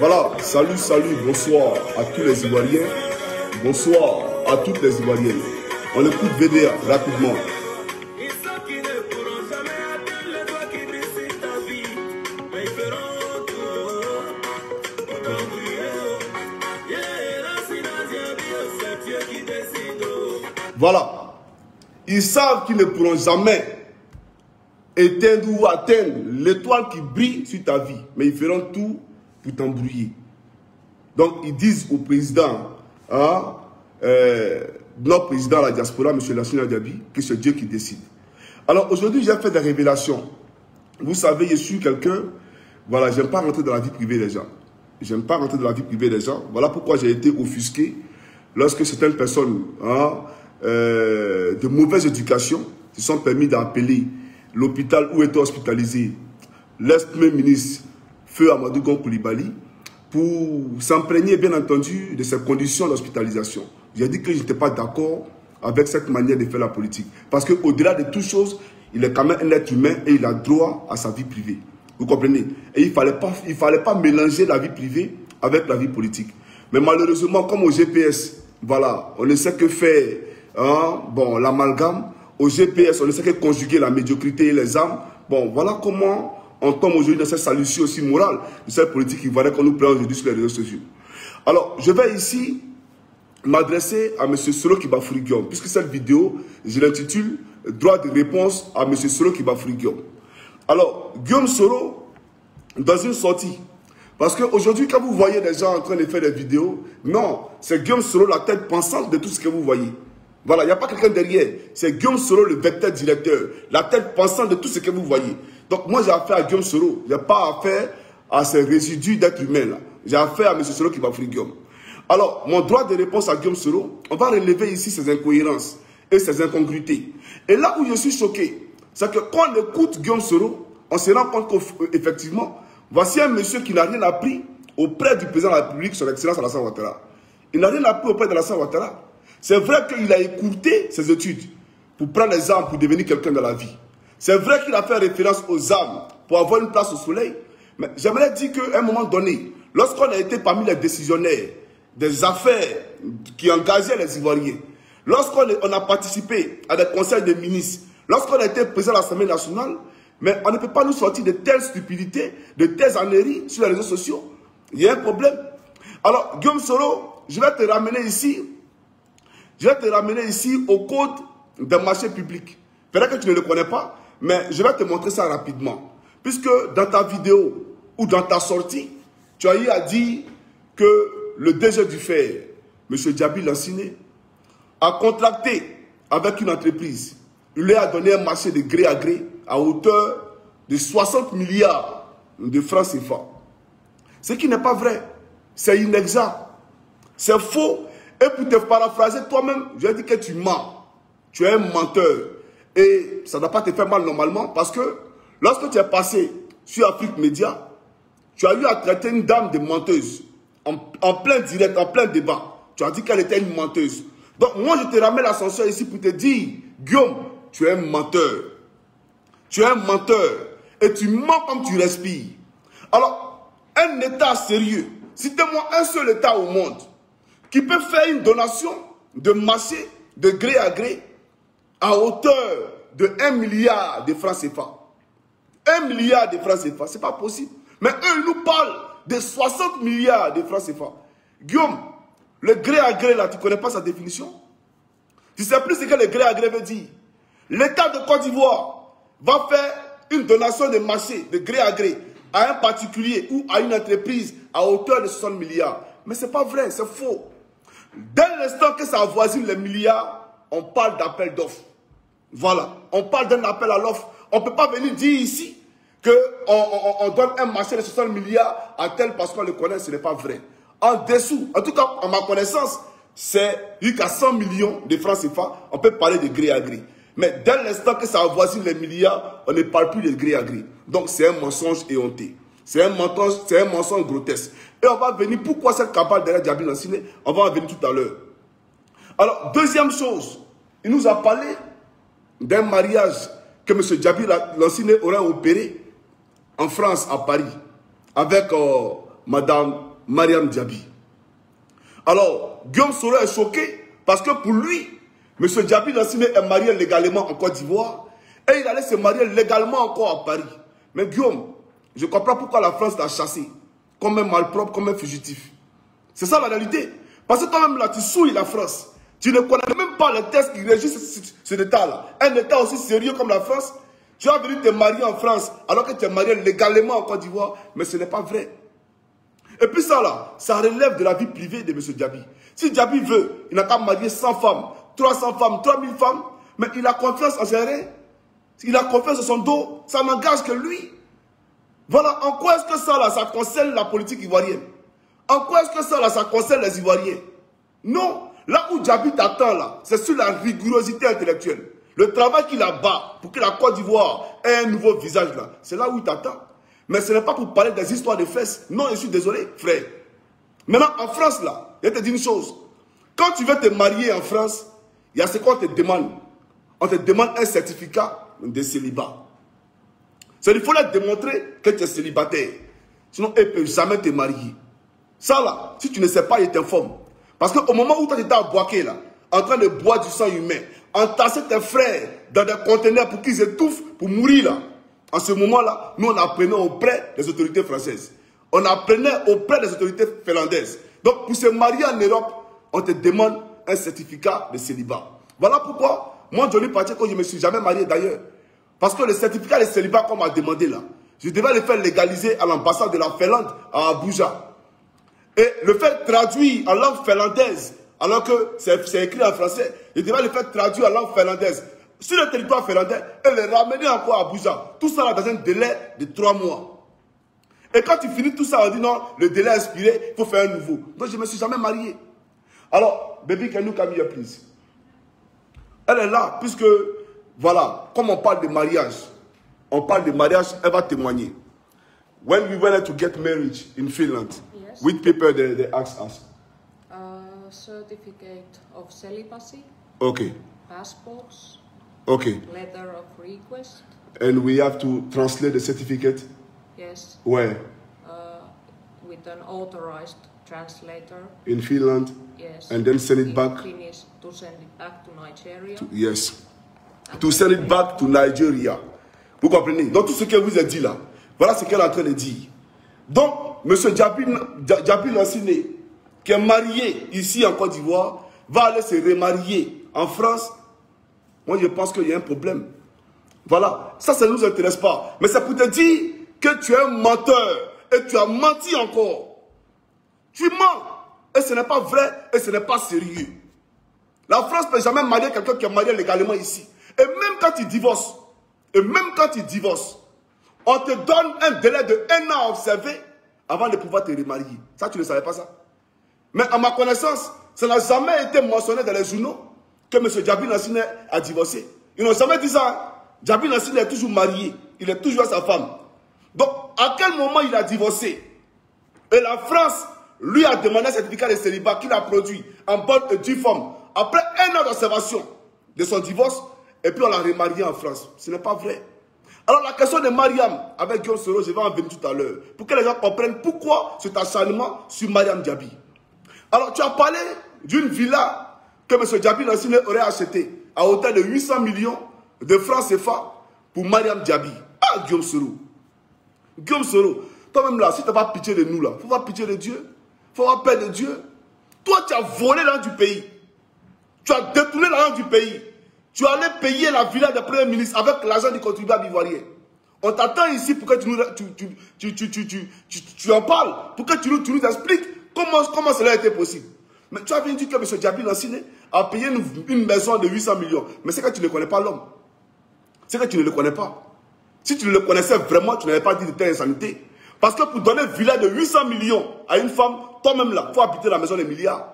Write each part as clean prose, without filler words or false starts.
Voilà, salut, bonsoir à tous les Ivoiriens, bonsoir à toutes les Ivoiriennes. On écoute VDA rapidement. Voilà, ils savent qu'ils ne pourront jamais éteindre ou atteindre l'étoile qui brille sur ta vie, mais ils feront tout pour t'embrouiller. Donc ils disent au président, notre président de la diaspora, M. Lassina Diaby, que c'est Dieu qui décide. Alors aujourd'hui, j'ai fait des révélations. Vous savez, je suis quelqu'un, voilà, j'aime pas rentrer dans la vie privée des gens. J'aime pas rentrer dans la vie privée des gens. Voilà pourquoi j'ai été offusqué lorsque certaines personnes de mauvaise éducation se sont permis d'appeler l'hôpital où était hospitalisé l'ex-premier ministre Feu Amadou Gon Coulibaly pour s'imprégner bien entendu de ses conditions d'hospitalisation. J'ai dit que je n'étais pas d'accord avec cette manière de faire la politique. Parce qu'au-delà de toute chose, il est quand même un être humain et il a droit à sa vie privée. Vous comprenez? Et il ne fallait pas mélanger la vie privée avec la vie politique. Mais malheureusement, comme au GPS, voilà, on ne sait que faire bon, l'amalgame. Au GPS, on ne sait que conjuguer la médiocrité et les armes. Bon, voilà comment on tombe aujourd'hui dans cette solution aussi morale de cette politique ivoirienne qu'on nous prend aujourd'hui sur les réseaux sociaux. Alors, je vais ici m'adresser à M. Solo Kibafouri Guillaume, puisque cette vidéo, je l'intitule « Droit de réponse à M. Solo Kibafouri Guillaume ». Alors, Guillaume Soro, dans une sortie, parce qu'aujourd'hui, quand vous voyez des gens en train de faire des vidéos, non, c'est Guillaume Soro la tête pensante de tout ce que vous voyez. Voilà, il n'y a pas quelqu'un derrière. C'est Guillaume Soro, le vecteur directeur, la tête pensante de tout ce que vous voyez. Donc moi, j'ai affaire à Guillaume Soro. Je n'ai pas affaire à ces résidus d'être humain là. J'ai affaire à M. Solo Kibafouri Guillaume. Alors, mon droit de réponse à Guillaume Soro, on va relever ici ses incohérences et ses incongruités. Et là où je suis choqué, c'est que quand on écoute Guillaume Soro, on se rend compte qu'effectivement, voici un monsieur qui n'a rien appris auprès du président de la République, son excellence Alassane Ouattara. Il n'a rien appris auprès de Alassane Ouattara. C'est vrai qu'il a écourté ses études pour prendre les armes pour devenir quelqu'un dans la vie. C'est vrai qu'il a fait référence aux armes pour avoir une place au soleil. Mais j'aimerais dire qu'à un moment donné, lorsqu'on a été parmi les décisionnaires des affaires qui engageaient les Ivoiriens, lorsqu'on a participé à des conseils de ministres, lorsqu'on a été président de l'Assemblée nationale, mais on ne peut pas nous sortir de telles stupidités, de telles âneries sur les réseaux sociaux. Il y a un problème. Alors, Guillaume Soro, je vais te ramener ici. Je vais te ramener ici au code des marchés publics. Peut-être que tu ne le connais pas, mais je vais te montrer ça rapidement. Puisque dans ta vidéo ou dans ta sortie, tu as eu à dire que le DG du Fer, M. Djaby Lanciné, a contracté avec une entreprise. Il lui a donné un marché de gré à gré à hauteur de 60 milliards de francs CFA. Ce qui n'est pas vrai. C'est inexact. C'est faux. Et pour te paraphraser toi-même, je vais dire que tu mens. Tu es un menteur. Et ça ne doit pas te faire mal normalement parce que lorsque tu es passé sur Afrique Média, tu as eu à traiter une dame de menteuse. En plein direct, en plein débat. Tu as dit qu'elle était une menteuse. Donc moi, je te ramène l'ascenseur ici pour te dire, Guillaume, tu es un menteur. Tu es un menteur. Et tu mens comme tu respires. Alors, un État sérieux, citez-moi un seul État au monde qui peut faire une donation de marché de gré à gré à hauteur de 1 milliard de francs CFA. 1 milliard de francs CFA, ce n'est pas possible. Mais eux, ils nous parlent de 60 milliards de francs CFA. Guillaume, le gré à gré, là, tu ne connais pas sa définition? Tu ne sais plus ce que le gré à gré veut dire. L'État de Côte d'Ivoire va faire une donation de marché de gré à gré à un particulier ou à une entreprise à hauteur de 60 milliards. Mais ce n'est pas vrai, c'est faux. Dès l'instant que ça avoisine les milliards, on parle d'appel d'offres. Voilà, on parle d'un appel à l'offre. On ne peut pas venir dire ici qu'on donne un marché de 60 milliards à tel parce qu'on le connaît, ce n'est pas vrai. En dessous, en tout cas, à ma connaissance, c'est jusqu'à 100 millions de francs CFA, on peut parler de gré à gré. Mais dès l'instant que ça avoisine les milliards, on ne parle plus de gré à gré. Donc c'est un mensonge éhonté. C'est un mensonge grotesque. Et on va venir, pourquoi cette cabale derrière Djaby Lanciné, on va en venir tout à l'heure. Alors, deuxième chose, il nous a parlé d'un mariage que M. Djaby Lanciné aurait opéré en France, à Paris, avec Madame Mariam Diaby. Alors, Guillaume Soro est choqué parce que pour lui, M. Diaby Lassine est marié légalement en Côte d'Ivoire et il allait se marier légalement encore à Paris. Mais Guillaume, je comprends pourquoi la France l'a chassé comme un malpropre, comme un fugitif. C'est ça la réalité. Parce que quand même là, tu souilles la France. Tu ne connais même pas les textes qui régissent cet État-là. Un État aussi sérieux comme la France. Tu as venu te marier en France alors que tu es marié légalement en Côte d'Ivoire. Mais ce n'est pas vrai. Et puis ça là, ça relève de la vie privée de M. Diaby. Si Diaby veut, il n'a qu'à marier 100 femmes, 300 femmes, 3000 femmes. Mais il a confiance en ses reins. Il a confiance en son dos. Ça n'engage que lui. Voilà, en quoi est-ce que ça là, ça concerne la politique ivoirienne? En quoi est-ce que ça là, ça concerne les Ivoiriens? Non. Là où Diaby t'attend là, c'est sur la rigorosité intellectuelle. Le travail qu'il a bas pour que la Côte d'Ivoire ait un nouveau visage là, c'est là où il t'attend. Mais ce n'est pas pour parler des histoires de fesses. Non, je suis désolé, frère. Maintenant, en France là, je vais te dire une chose. Quand tu veux te marier en France, il y a ce qu'on te demande. On te demande un certificat de célibat. Il faut leur démontrer que tu es célibataire. Sinon, ils ne peuvent jamais te marier. Ça là, si tu ne sais pas, ils t'informent. Parce qu'au moment où toi tu étais à Boaké là, en train de boire du sang humain, entasser tes frères dans des conteneurs pour qu'ils étouffent, pour mourir là. En ce moment-là, nous on apprenait auprès des autorités françaises. On apprenait auprès des autorités finlandaises. Donc pour se marier en Europe, on te demande un certificat de célibat. Voilà pourquoi, moi Johnny Pacheco, je ne me suis jamais marié d'ailleurs. Parce que le certificat de célibat qu'on m'a demandé là, je devais le faire légaliser à l'ambassade de la Finlande à Abuja. Et le faire traduire en langue finlandaise, alors que c'est écrit en français, je devais le faire traduire en langue finlandaise sur le territoire finlandais et le ramener encore à Abuja. Tout ça là dans un délai de 3 mois. Et quand tu finis tout ça, on dit non, le délai est expiré, il faut faire un nouveau. Donc je ne me suis jamais marié. Alors, baby, can you come here, please? Elle est là, puisque, voilà, comme on parle de mariage, elle va témoigner. When we wanted to get married in Finland, yes, which paper they asked us? Certificate of celibacy. Okay. Passports. Okay. Letter of request. And we have to translate the certificate? Yes. Where? With an authorized translator. In Finland? Yes. And then send it back? Finnish, to send it back to Nigeria. Yes. To send it back to Nigeria. Vous comprenez? Donc tout ce qu'elle vous a dit là, voilà ce qu'elle est en train de dire. Donc, M. Diaby Lassine, qui est marié ici en Côte d'Ivoire, va aller se remarier en France. Moi, je pense qu'il y a un problème. Voilà. Ça ne nous intéresse pas. Mais c'est pour te dire que tu es un menteur. Et tu as menti encore. Tu mens. Et ce n'est pas vrai. Et ce n'est pas sérieux. La France ne peut jamais marier quelqu'un qui est marié légalement ici. Et même quand tu divorces, on te donne un délai de 1 an à observer avant de pouvoir te remarier. Ça, tu ne savais pas ça? Mais à ma connaissance, ça n'a jamais été mentionné dans les journaux que M. Diaby Lassine a divorcé. Ils n'ont jamais dit ça. Diaby Lassine est toujours marié. Il est toujours à sa femme. Donc, à quel moment il a divorcé? Et la France lui a demandé un certificat de célibat qu'il a produit en bonne et due forme. Après 1 an d'observation de son divorce, et puis on l'a remarié en France. Ce n'est pas vrai. Alors la question de Mariam avec Guillaume Soro, je vais en venir tout à l'heure. Pour que les gens comprennent pourquoi cet acharnement sur Mariam Diaby. Alors tu as parlé d'une villa que M. Diaby Lassine aurait achetée à hauteur de 800 millions de francs CFA pour Mariam Diaby. Ah, Guillaume Soro. Guillaume Soro, toi-même là, si tu n'as pas pitié de nous là, il faut avoir pitié de Dieu. Il faut avoir peur de Dieu. Toi, tu as volé l'argent du pays. Tu as détourné l'argent du pays. Tu allais payer la villa du Premier ministre avec l'argent du contribuable ivoirien. On t'attend ici pour que tu en parles, pour que tu nous expliques comment cela a été possible. Mais tu as bien dit que M. Diaby Lassine a payé une maison de 800 millions. Mais c'est que tu ne connais pas l'homme. C'est que tu ne le connais pas. Si tu le connaissais vraiment, tu n'avais pas dit de telle insanité. Parce que pour donner une villa de 800 millions à une femme, toi-même là, il faut habiter la maison des milliards.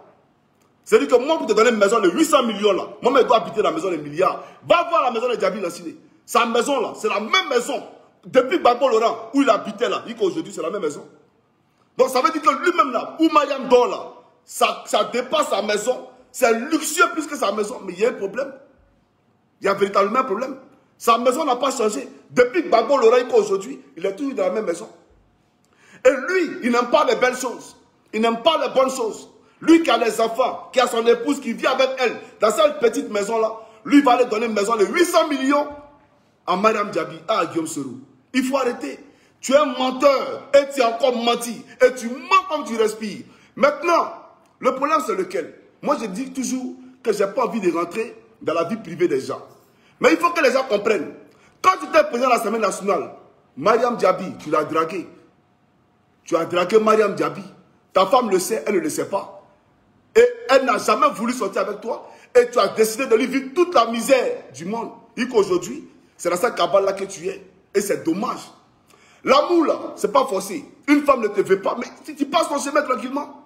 C'est-à-dire que moi, pour te donner une maison de 800 millions là, moi, je dois habiter la maison des milliards. Va voir la maison de Diaby Lassine. Sa maison là, c'est la même maison. Depuis Gbagbo Laurent, où il habitait là, aujourd'hui, c'est la même maison. Donc ça veut dire que lui-même là, où Mariam dort là, ça dépasse sa maison. C'est luxueux plus que sa maison. Mais il y a un problème. Il y a véritablement un problème. Sa maison n'a pas changé. Depuis Gbagbo Laurent, aujourd'hui, il est toujours dans la même maison. Et lui, il n'aime pas les belles choses. Il n'aime pas les bonnes choses. Lui qui a les enfants, qui a son épouse, qui vit avec elle, dans cette petite maison-là, lui va aller donner une maison de 800 millions à Mariam Diaby, à Guillaume Serou. Il faut arrêter. Tu es un menteur et tu as encore menti. Et tu mens comme tu respires. Maintenant, le problème c'est lequel? Moi je dis toujours que je n'ai pas envie de rentrer dans la vie privée des gens. Mais il faut que les gens comprennent. Quand tu étais président de l'Assemblée nationale, Mariam Diaby, tu l'as dragué. Tu as dragué Mariam Diaby. Ta femme le sait, elle ne le sait pas. Et elle n'a jamais voulu sortir avec toi. Et tu as décidé de lui vivre toute la misère du monde. Et qu'aujourd'hui, c'est dans cette cabane-là que tu es. Et c'est dommage. L'amour, là, c'est pas forcé. Une femme ne te veut pas, mais si tu passes ton chemin tranquillement,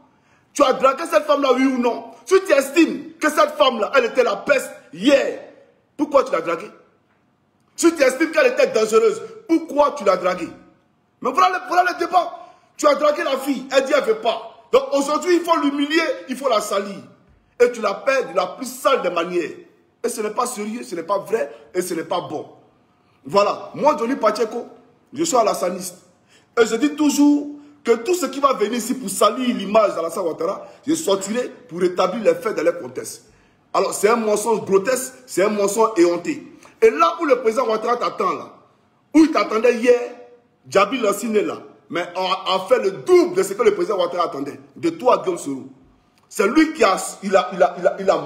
tu as dragué cette femme-là, oui ou non? Si tu estimes que cette femme-là, elle était la peste hier, pourquoi tu l'as draguée? Si tu estimes qu'elle était dangereuse, pourquoi tu l'as draguée? Mais voilà le débat. Tu as dragué la fille, elle dit elle ne veut pas. Donc aujourd'hui, il faut l'humilier, il faut la salir. Et tu la perds de la plus sale des manières. Et ce n'est pas sérieux, ce n'est pas vrai, et ce n'est pas bon. Voilà, moi, Johnny Pacheco, je suis alassaniste. Et je dis toujours que tout ce qui va venir ici pour salir l'image d'Alassane Ouattara, je sortirai pour établir les faits de leur contexte. Alors, c'est un mensonge grotesque, c'est un mensonge éhonté. Et là où le président Ouattara t'attend, là, où il t'attendait hier, Djaby Lansine est là, mais a fait le double de ce que le président Ouattara attendait, de toi, Guillaume Serou. C'est lui qui a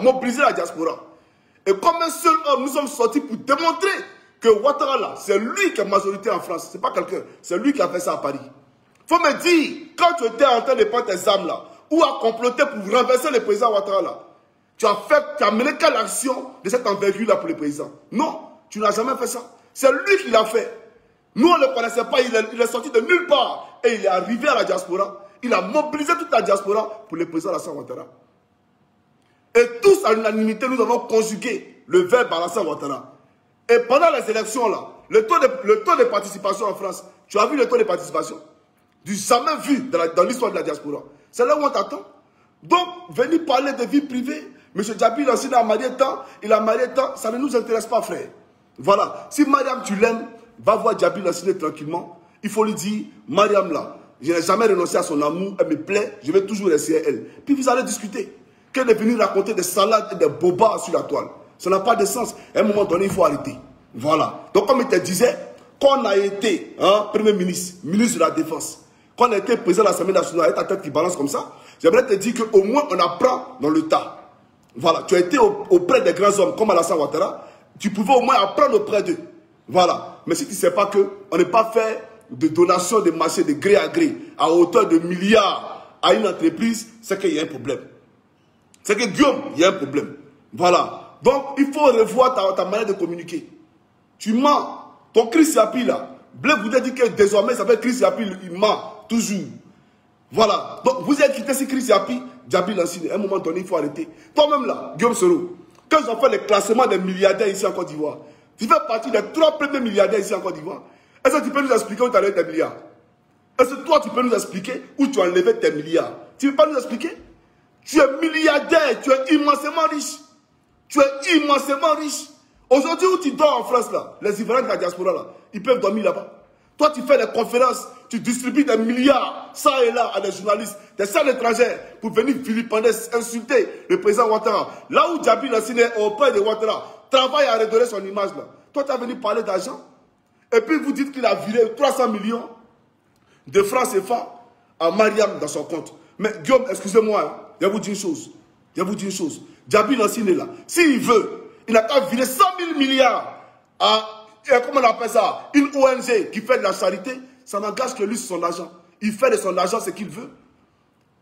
mobilisé la diaspora. Et comme un seul homme, nous sommes sortis pour démontrer que Ouattara là, c'est lui qui est majorité en France. C'est pas quelqu'un, c'est lui qui a fait ça à Paris. Faut me dire, quand tu étais en train de prendre tes armes là, ou à comploter pour renverser le président Ouattara là, tu as mené quelle action de cette envergure là pour le président? Non, tu n'as jamais fait ça. C'est lui qui l'a fait. Nous on ne le connaissait pas, il est sorti de nulle part et il est arrivé à la diaspora. Il a mobilisé toute la diaspora pour le président Alassane Ouattara. Et tous à l'unanimité, nous avons conjugué le verbe Alassane Ouattara. Et pendant les élections, là, le taux de participation en France, tu as vu le taux de participation? Du jamais vu dans l'histoire de la diaspora. C'est là où on t'attend. Donc, venir parler de vie privée, M. Djaby Lansine a marié tant, il a marié tant, ça ne nous intéresse pas, frère. Voilà. Si Mariam, tu l'aimes, va voir Djaby Lansine tranquillement. Il faut lui dire, Mariam, là, je n'ai jamais renoncé à son amour, elle me plaît, je vais toujours rester à elle. Puis vous allez discuter. Qu'elle est venue raconter des salades et des bobas sur la toile. Ça n'a pas de sens. À un moment donné, il faut arrêter. Voilà. Donc, comme il te disait, quand on a été Premier ministre, ministre de la Défense, quand on a été président de l'Assemblée nationale, avec ta tête qui balance comme ça, j'aimerais te dire qu'au moins on apprend dans le tas. Voilà. Tu as été auprès des grands hommes comme Alassane Ouattara, tu pouvais au moins apprendre auprès d'eux. Voilà. Mais si tu ne sais pas qu'on n'est pas fait de donation de marché de gré à gré à hauteur de milliards à une entreprise, c'est qu'il y a un problème. C'est que Guillaume, il y a un problème. Voilà. Donc, il faut revoir ta manière de communiquer. Tu mens. Ton Chris Yapi, là, Blé vous a dit que désormais, ça s'appelle Chris Yapi, il ment, toujours. Voilà. Donc, vous êtes quitté si Chris Yapi, Djaby Lansine. À un moment donné, il faut arrêter. Toi-même, là, Guillaume Serou, quand ils ont fait le classement des milliardaires ici en Côte d'Ivoire, tu fais partie des 3 premiers milliardaires ici en Côte d'Ivoire. Est-ce que tu peux nous expliquer où tu as levé tes milliards? Est-ce que toi, tu peux nous expliquer où tu as enlevé tes milliards? Tu ne peux pas nous expliquer? Tu es milliardaire, tu es immensément riche. Tu es immensément riche. Aujourd'hui, où tu dors en France, là, les Ivoiriens de la diaspora, là, ils peuvent dormir là-bas. Toi, tu fais des conférences, tu distribues des milliards, ça et là, à des journalistes, des salles étrangères, pour venir vilipender, insulter le président Ouattara. Là où Djaby Lansine est auprès de Ouattara, travaille à redorer son image, là. Toi, tu as venu parler d'argent. Et puis, vous dites qu'il a viré 300 millions de francs CFA à Mariam dans son compte. Mais Guillaume, excusez-moi, hein, je vais vous dire une chose. Je vais vous dire une chose. Djaby Lansine est là. S'il veut, il n'a qu'à virer 100 000 milliards à, comment on appelle ça, une ONG qui fait de la charité. Ça n'engage que lui sur son argent. Il fait de son argent ce qu'il veut.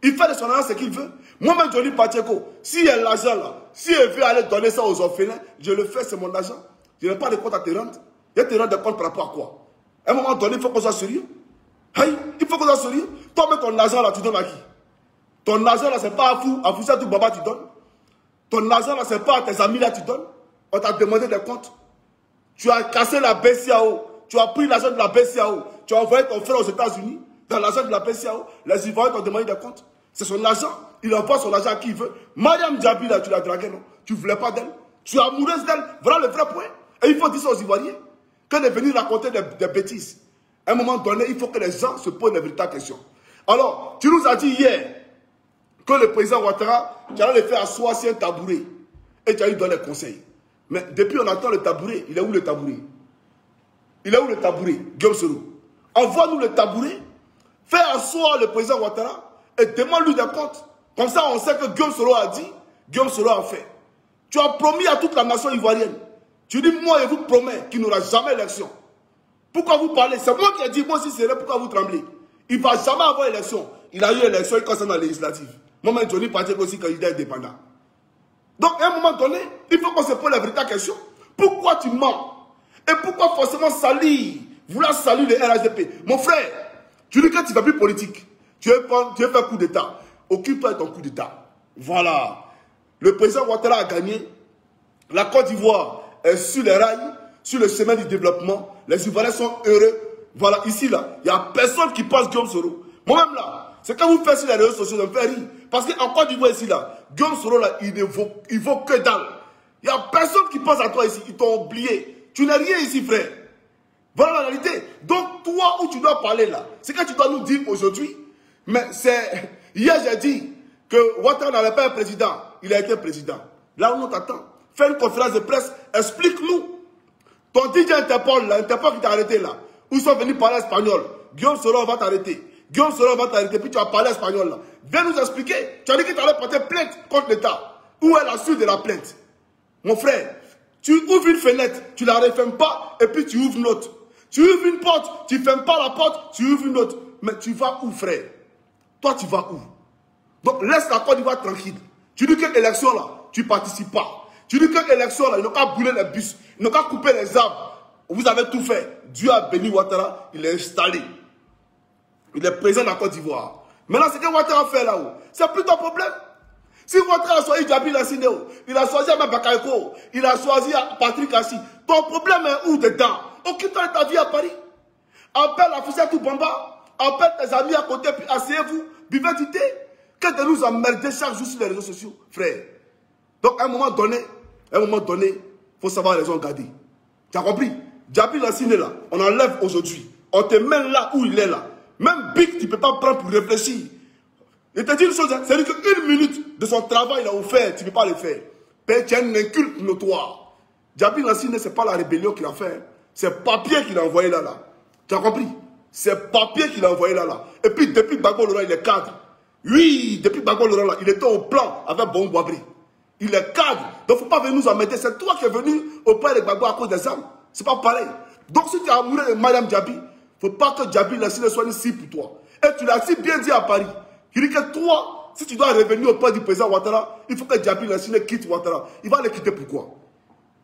Il fait de son argent ce qu'il veut. Moi-même, Johnny Pacheco, s'il y a l'argent là, si elle veut aller donner ça aux orphelins, je le fais, c'est mon argent. Je n'ai pas de compte à te rendre. Je te rends des comptes par rapport à quoi? À un moment donné, il faut qu'on soit sérieux. Hey, il faut qu'on soit sérieux. Toi, mais ton argent là, tu donnes à qui? Ton argent là, c'est pas à Foussatou Baba, tu donnes. Ton argent là, c'est pas à tes amis là, tu donnes. On t'a demandé des comptes. Tu as cassé la BCAO. Tu as pris l'argent de la BCAO. Tu as envoyé ton frère aux États-Unis. Dans l'argent de la BCAO, les Ivoiriens t'ont demandé des comptes. C'est son argent. Il envoie son argent à qui il veut. Mariam Diaby, là, tu l'as draguée, non? Tu ne voulais pas d'elle. Tu es amoureuse d'elle. Voilà le vrai point. Et il faut dire ça aux Ivoiriens. Quand elle est venue raconter des bêtises, à un moment donné, il faut que les gens se posent des véritables questions. Alors, tu nous as dit hier que le président Ouattara, tu allais le faire asseoir sur un tabouret. Et tu allais lui donner des conseils. Mais depuis on attend le tabouret, il est où le tabouret? Il est où le tabouret? Guillaume Soro. Envoie-nous le tabouret, fais asseoir le président Ouattara et demande-lui des comptes. Comme ça, on sait que Guillaume Soro a dit, Guillaume Soro a fait. Tu as promis à toute la nation ivoirienne. Tu dis, moi, je vous promets qu'il n'y aura jamais élection. Pourquoi vous parlez? C'est moi qui ai dit, moi aussi c'est vrai, pourquoi vous tremblez? Il ne va jamais avoir élection. Il a eu élection, il concerne la législative. Moi-même, Johnny Patrick aussi, candidat indépendant. Donc, à un moment donné, il faut qu'on se pose la véritable question. Pourquoi tu mens? Et pourquoi forcément salir? Vouloir salir le RHDP? Mon frère, tu dis que tu ne fais plus politique. Tu veux faire coup d'État. Occupe-toi de ton coup d'État. Voilà. Le président Ouattara a gagné. La Côte d'Ivoire est sur les rails, sur le chemin du développement. Les Ivoiriens sont heureux. Voilà, ici, là, il n'y a personne qui passe Guillaume Soro. Moi-même, là, c'est quand vous faites sur les réseaux sociaux, ça me fait rire. Parce qu'en Côte d'Ivoire, ici, là, Guillaume Soro, là, il vaut que dalle. Il n'y a personne qui pense à toi ici. Ils t'ont oublié. Tu n'es rien ici, frère. Voilà la réalité. Donc, toi, où tu dois parler, là, c'est que tu dois nous dire aujourd'hui. Mais c'est... Hier, j'ai dit que Ouattara n'avait pas un président. Il a été président. Là où on t'attend, fais une conférence de presse, explique-nous. Ton DJ Interpol, là, Interpol qui t'a arrêté, là, où ils sont venus parler espagnol. Guillaume Soro va t'arrêter. Guillaume Soro va t'arrêter, puis tu vas parler espagnol, là. Viens nous expliquer. Tu as dit que tu allais porter plainte contre l'État. Où est la suite de la plainte? Mon frère, tu ouvres une fenêtre, tu ne la refermes pas, et puis tu ouvres une autre. Tu ouvres une porte, tu ne fermes pas la porte, tu ouvres une autre. Mais tu vas où, frère? Toi, tu vas où? Donc, laisse la Côte d'Ivoire tranquille. Tu dis que l'élection, là, tu ne participes pas. Tu dis que l'élection, là, ils n'ont qu'à brûler les bus, ils n'ont qu'à couper les arbres. Vous avez tout fait. Dieu a béni Ouattara, il est installé. Il est présent dans la Côte d'Ivoire. Maintenant, ce que Ouattara fait là-haut, c'est plus ton problème. Si Ouattara a choisi Djabi Lassinéo, il a choisi Ahmed Bakayoko, il a choisi Patrick Assi, ton problème est où dedans? Occupe-toi de ta vie à Paris. Appelle l'officier Toubamba, appelle tes amis à côté, puis asseyez-vous, buvez du thé. Que de nous emmerder chaque jour sur les réseaux sociaux, frère. Donc, à un moment donné, il faut savoir les gens garder. Tu as compris? Djabi Lassiné là, on enlève aujourd'hui. On te met là où il est là. Même Big, tu ne peux pas prendre pour réfléchir. Je te dis une chose, c'est-à-dire qu'une minute de son travail, il a offert, tu ne peux pas le faire. Tu as un inculte notoire. Djabi Lassiné, ce n'est pas la rébellion qu'il a fait. C'est papier qu'il a envoyé là. Tu as compris? C'est papier qu'il a envoyé là. Et puis, depuis Gbagbo Laurent, il est cadre. Oui, depuis Gbagbo Laurent, là, il était au plan avec Bon Boabri. Il est cadre. Donc, il ne faut pas venir nous embêter. C'est toi qui es venu auprès de Gbagbo à cause des armes. Ce n'est pas pareil. Donc, si tu es amoureux de Madame Djabi, il ne faut pas que Djabi Lassiné soit une cible pour toi. Et tu l'as si bien dit à Paris. Il dit que toi, si tu dois revenir auprès du président Ouattara, il faut que Djabi Lassiné quitte Ouattara. Il va le quitter pourquoi?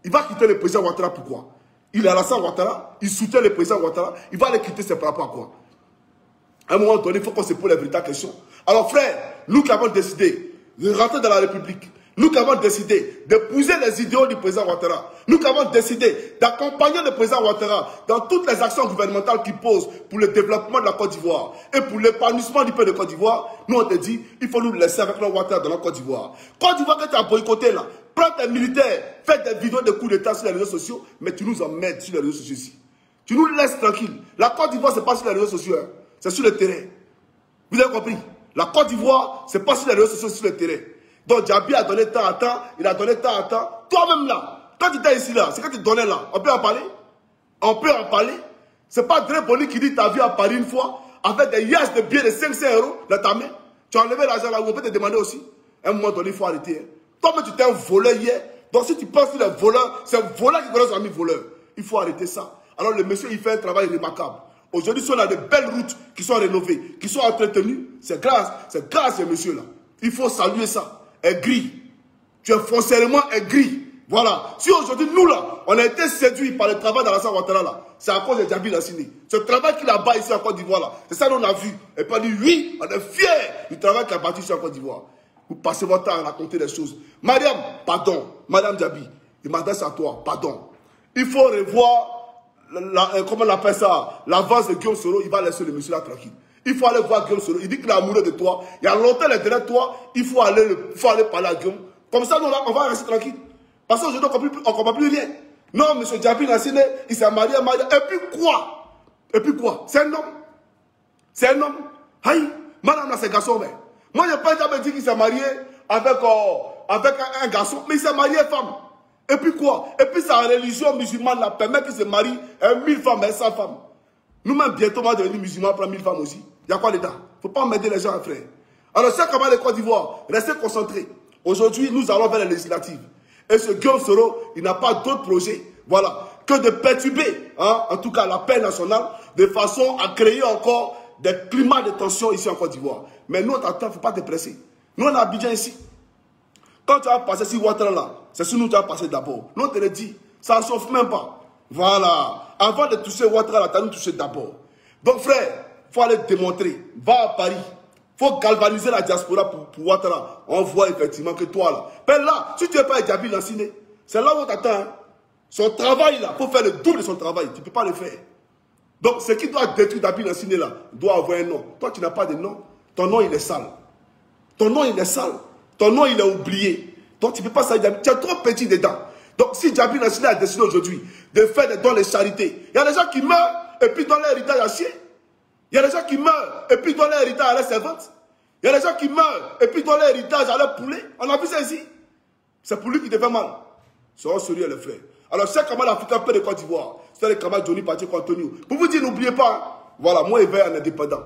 Il va quitter le président Ouattara pourquoi? Il est Alassane Ouattara, il soutient le président Ouattara, il va le quitter, c'est par rapport à quoi? À un moment donné, il faut qu'on se pose la véritable question. Alors frère, nous qui avons décidé de rentrer dans la République, nous qui avons décidé d'épouser les idéaux du président Ouattara, nous qui avons décidé d'accompagner le président Ouattara dans toutes les actions gouvernementales qu'il pose pour le développement de la Côte d'Ivoire et pour l'épanouissement du peuple de Côte d'Ivoire, nous on te dit, il faut nous laisser avec le Ouattara dans la Côte d'Ivoire. Côte d'Ivoire que tu as boycotté là, prends tes militaires, fais des vidéos de coups d'État sur les réseaux sociaux, mais tu nous emmènes sur les réseaux sociaux ici. Tu nous laisses tranquilles. La Côte d'Ivoire, ce n'est pas sur les réseaux sociaux, hein. C'est sur le terrain. Vous avez compris? La Côte d'Ivoire, ce n'est pas sur les réseaux sociaux, c'est sur le terrain. Donc Djabi a donné temps à temps, il a donné temps à temps. Toi-même là, quand tu étais ici là, c'est que tu donnais là. On peut en parler? On peut en parler? C'est pas Dre Boni qui dit ta vie à Paris une fois, avec des yas de billets de 500 € dans ta main. Tu as enlevé l'argent là, on peut te demander aussi. À un moment donné, il faut arrêter. Hein. Toi-même, tu t'es un voleur hier. Donc si tu penses sur les voleurs, c'est un voleur qui connaît son ami voleur. Il faut arrêter ça. Alors le monsieur, il fait un travail remarquable. Aujourd'hui, si on a de belles routes qui sont rénovées, qui sont entretenues, c'est grâce à ce monsieur-là. Il faut saluer ça. Aigri. Tu es foncièrement aigri. Voilà. Si aujourd'hui, nous là, on a été séduits par le travail d'Alassane Ouattara là, c'est à cause de Djabi Lassiné. Ce travail qu'il a bas ici en Côte d'Ivoire là, c'est ça qu'on a vu. Et puis on dit oui, on est fiers du travail qu'il a bâti ici en Côte d'Ivoire. Vous passez votre temps à raconter des choses. Madame, pardon. Madame Djabi, il m'adresse à toi, pardon. Il faut revoir, comment on appelle ça, l'avance de Guillaume Soro, il va laisser le monsieur là tranquille. Il faut aller voir Guillaume Soro. Il dit qu'il est amoureux de toi. Il y a longtemps il est derrière toi. Il faut aller parler à Guillaume. Comme ça, nous, là, on va rester tranquille. Parce qu'aujourd'hui, on ne comprend plus rien. Non, M. Djabi Lassiné, il s'est marié. Et puis quoi? Et puis quoi? C'est un homme. C'est un homme. Aïe, madame, là, c'est garçon, mais. Moi, je n'ai pas jamais dit qu'il s'est marié avec un garçon, mais il s'est marié femme. Et puis quoi? Et puis sa religion musulmane la permet qu'il se marie 1000 femmes et 100 femmes. Nous-mêmes, bientôt, on va devenir musulmans, prendre 1000 femmes aussi. Il y a quoi dedans? Il ne faut pas m'aider les gens, frère. Alors, chers camarades de Côte d'Ivoire, restez concentrés. Aujourd'hui, nous allons vers les législatives. Et ce Guillaume Soro, il n'a pas d'autre projet, voilà, que de perturber, hein, en tout cas, la paix nationale, de façon à créer encore des climats de tension ici en Côte d'Ivoire. Mais nous, attends, il ne faut pas te presser. Nous, on a Abidjan ici. Quand tu vas passer sur Ouattara là, c'est sur nous que tu vas passer d'abord. Nous, on te le dit, ça ne chauffe même pas. Voilà. Avant de toucher Ouattara là, tu as nous touché d'abord. Donc, frère, il faut aller démontrer. Va à Paris. Il faut galvaniser la diaspora pour Ouattara. On voit effectivement que toi là. Mais là, si tu n'es pas Djabi Lanciné, c'est là où on t'attend. Hein. Son travail là, il faut faire le double de son travail. Tu ne peux pas le faire. Donc, ce qui doit détruire Djabi Lanciné là, doit avoir un nom. Toi, tu n'as pas de nom. Ton nom, il est sale. Ton nom, il est sale. Ton nom, il est oublié. Donc, tu ne peux pas savoir Djabi. Tu es trop petit dedans. Donc, si Djabi Lanciné a décidé aujourd'hui de faire des dons de charité, il y a des gens qui meurent et puis donnent leur héritage à chier. Il y a des gens qui meurent et puis donnent leur héritage à leur servante. Il y a des gens qui meurent et puis donnent leur héritage à leur poulet. On a vu ça ici. C'est pour lui qui te fait mal. Soyons sérieux, les frères. Alors, chers camarades africains, peu de Côte d'Ivoire, c'est les camarades Johnny Pacheco Antonio. Pour vous dire, n'oubliez pas, voilà, moi, je vais en indépendant.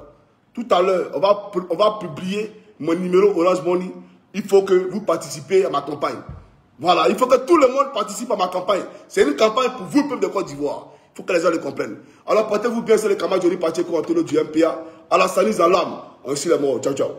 Tout à l'heure, on va publier mon numéro Orange Money. Il faut que vous participez à ma campagne. Voilà, il faut que tout le monde participe à ma campagne. C'est une campagne pour vous, le peuple de Côte d'Ivoire. Il faut que les gens le comprennent. Alors, portez-vous bien, c'est les camarades Johnny Pacheco Antonio du MPA. À la salut à l'âme. Ainsi les morts. Ciao, ciao.